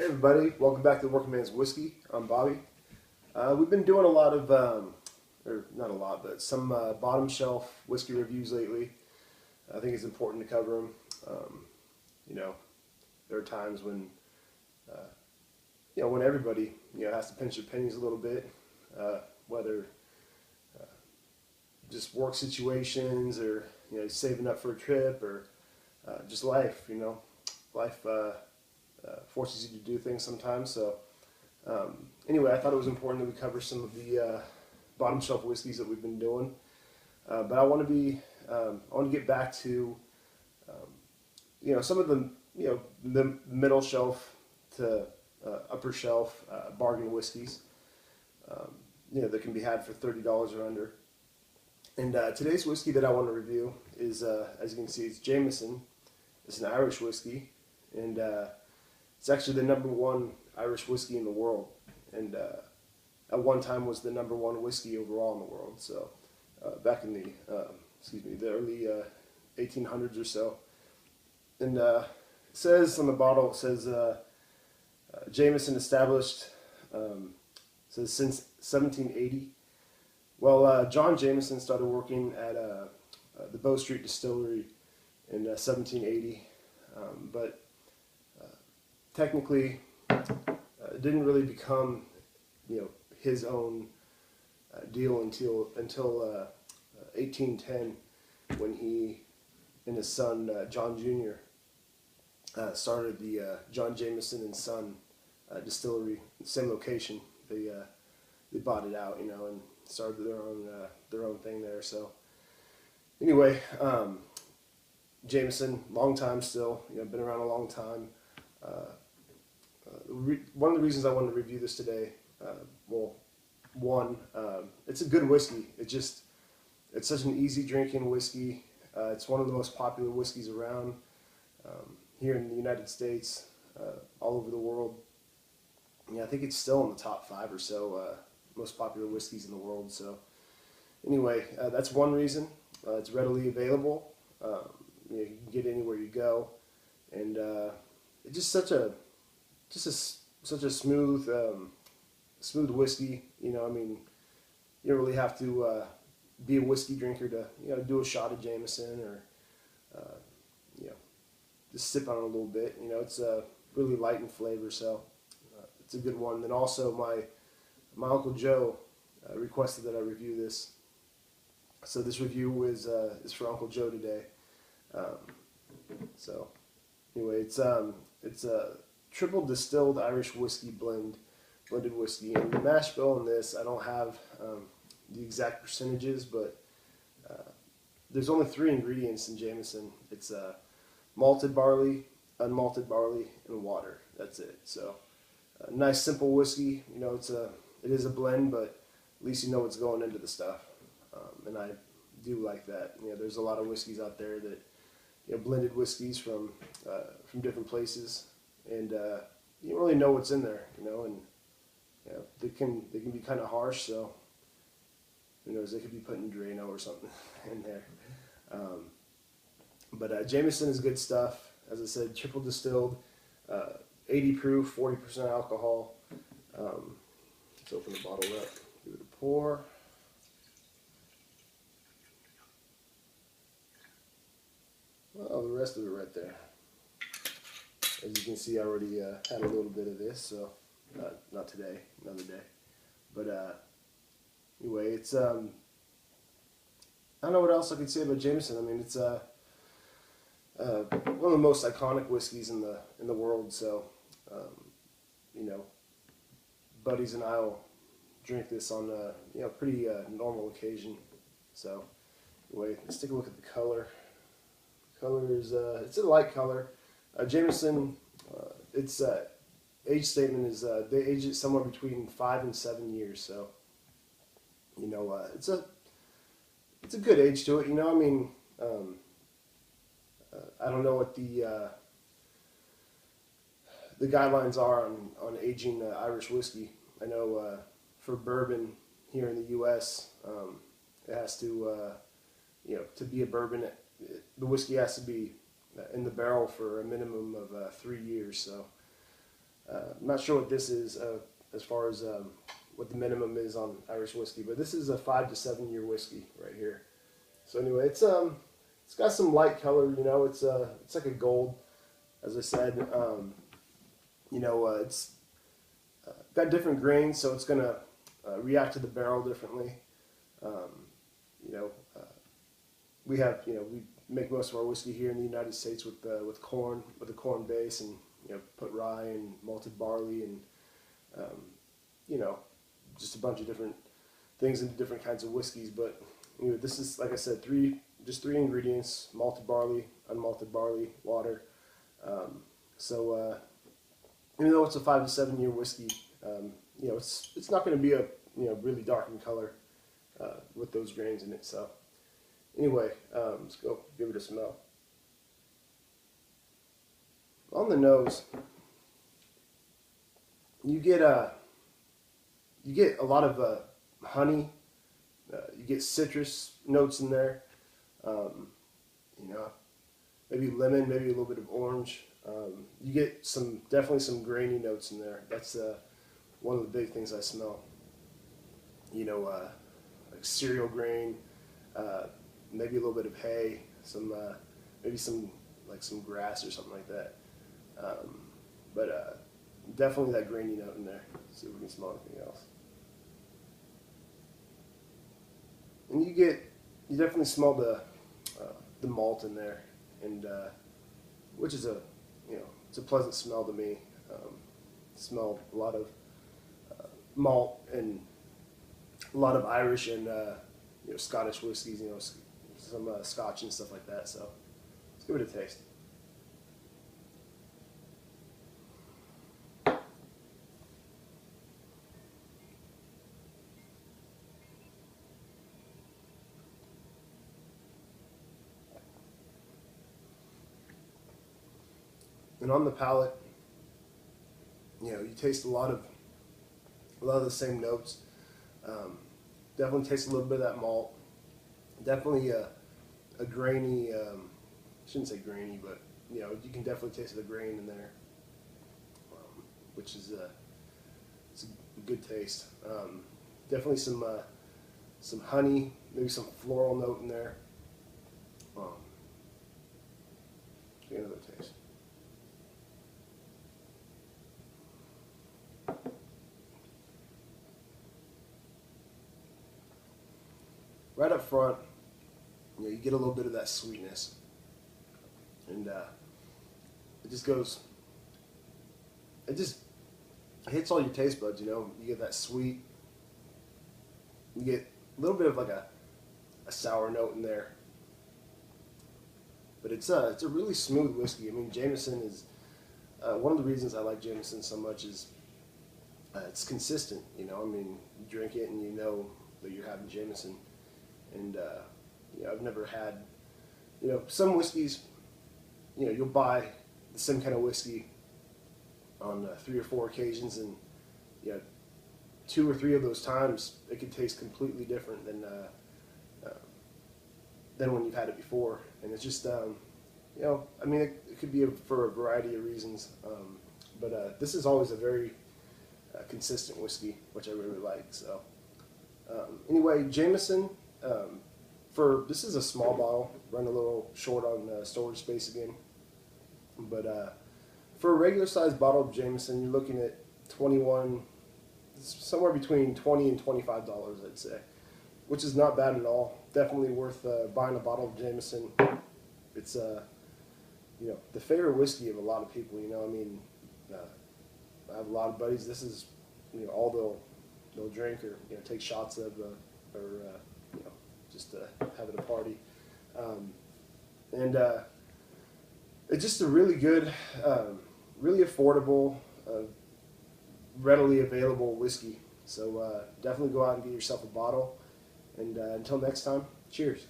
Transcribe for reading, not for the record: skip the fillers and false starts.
Hey everybody, welcome back to the Working Man's Whiskey. I'm Bobby. We've been doing a lot of, or not a lot, but some bottom shelf whiskey reviews lately. I think it's important to cover them. You know, there are times when, when everybody, has to pinch their pennies a little bit, whether just work situations or, saving up for a trip or just life, life forces you to do things sometimes. So anyway, I thought it was important that we cover some of the bottom shelf whiskeys that we've been doing. But I want to get back to some of the middle shelf to upper shelf bargain whiskeys that can be had for $30 or under. And today's whiskey that I want to review is, as you can see, it's Jameson. It's an Irish whiskey, and it's actually the #1 Irish whiskey in the world, and at one time was the #1 whiskey overall in the world. So back in the early 1800s or so. And it says on the bottle, it says Jameson established, says since 1780. Well, John Jameson started working at the Bow Street Distillery in 1780, but technically it didn't really become his own deal until 1810, when he and his son John Jr. Started the John Jameson and Son distillery, same location. They bought it out, and started their own thing there. So anyway, Jameson, long time still, been around a long time. One of the reasons I wanted to review this today, it's a good whiskey. It's such an easy drinking whiskey. It's one of the most popular whiskeys around here in the United States, all over the world. I think it's still in the top 5 or so most popular whiskeys in the world. So anyway, that's one reason. It's readily available. You can get it anywhere you go, and it's just such a smooth whiskey. You don't really have to be a whiskey drinker to do a shot of Jameson or just sip on it a little bit. It's really light in flavor, so it's a good one. Then also my Uncle Joe requested that I review this, so this review is for Uncle Joe today. So anyway, it's a triple distilled Irish whiskey blended whiskey. And the mash bill in this, I don't have the exact percentages, but there's only 3 ingredients in Jameson. It's malted barley, unmalted barley, and water. That's it. So nice simple whiskey. It is a blend, but at least you know what's going into the stuff. And I do like that. There's a lot of whiskeys out there that blended whiskeys from different places, and you don't really know what's in there, and they can be kind of harsh. So who knows? They could be putting Drano or something in there. But Jameson is good stuff. As I said, triple distilled, 80 proof, 40% alcohol. Let's open the bottle up, give it a pour. Well, the rest of it right there. As you can see, I already had a little bit of this, so not today, another day. But anyway, it's I don't know what else I could say about Jameson. It's one of the most iconic whiskeys in the world. So buddies and I'll drink this on a pretty normal occasion. So anyway, let's take a look at the color. Color is it's a light color. Jameson, its age statement is they age it somewhere between 5 and 7 years. So it's a good age to it. I don't know what the guidelines are on aging Irish whiskey. I know for bourbon here in the U.S., it has to to be a bourbon, the whiskey has to be in the barrel for a minimum of 3 years. So I'm not sure what this is as far as what the minimum is on Irish whiskey, but this is a 5 to 7 year whiskey right here. So anyway, it's got some light color. You know, it's like a gold, as I said. It's got different grains, so it's gonna react to the barrel differently. Um, you know, uh, we make most of our whiskey here in the United States with corn, with a corn base, and put rye and malted barley and um, you know just a bunch of different things into different kinds of whiskeys. But this is, like I said, just three ingredients: malted barley, unmalted barley, water. So even though it's a 5 to 7 year whiskey, it's not going to be a really dark in color with those grains in it. So anyway, let's go give it a smell. On the nose, you get a lot of honey. You get citrus notes in there. Um, Maybe lemon, maybe a little bit of orange. You get definitely some grainy notes in there. That's one of the big things I smell. Like cereal grain, maybe a little bit of hay, maybe some grass or something like that. But definitely that grainy note in there. Let's see if we can smell anything else. And you definitely smell the malt in there, and which is it's a pleasant smell to me. Smell a lot of malt and a lot of Irish and Scottish whiskeys, some Scotch and stuff like that. So let's give it a taste. And on the palate, you taste a lot of the same notes. Definitely taste a little bit of that malt. Definitely a grainy. I shouldn't say grainy, but you can definitely taste the grain in there, which is it's a good taste. Definitely some honey, maybe some floral note in there. Get another taste. Right up front, you get a little bit of that sweetness, and it just hits all your taste buds. You get that sweet, you get a little bit of like a sour note in there, but it's a really smooth whiskey. I mean, Jameson is one of the reasons I like Jameson so much is it's consistent. I mean, you drink it and you know that you're having Jameson. And I've never had, some whiskeys, you'll buy the same kind of whiskey on 3 or 4 occasions, and 2 or 3 of those times it could taste completely different than when you've had it before. And it's just, I mean, it could be for a variety of reasons, but this is always a very consistent whiskey, which I really like. So anyway, Jameson. This is a small bottle, run a little short on storage space again, but for a regular sized bottle of Jameson, you're looking at somewhere between $20 and $25, I'd say, which is not bad at all. Definitely worth buying a bottle of Jameson. It's the favorite whiskey of a lot of people. I mean, I have a lot of buddies. This is all they'll drink or take shots of or just have at a party, and it's just a really good, really affordable, readily available whiskey. So definitely go out and get yourself a bottle, and until next time, cheers.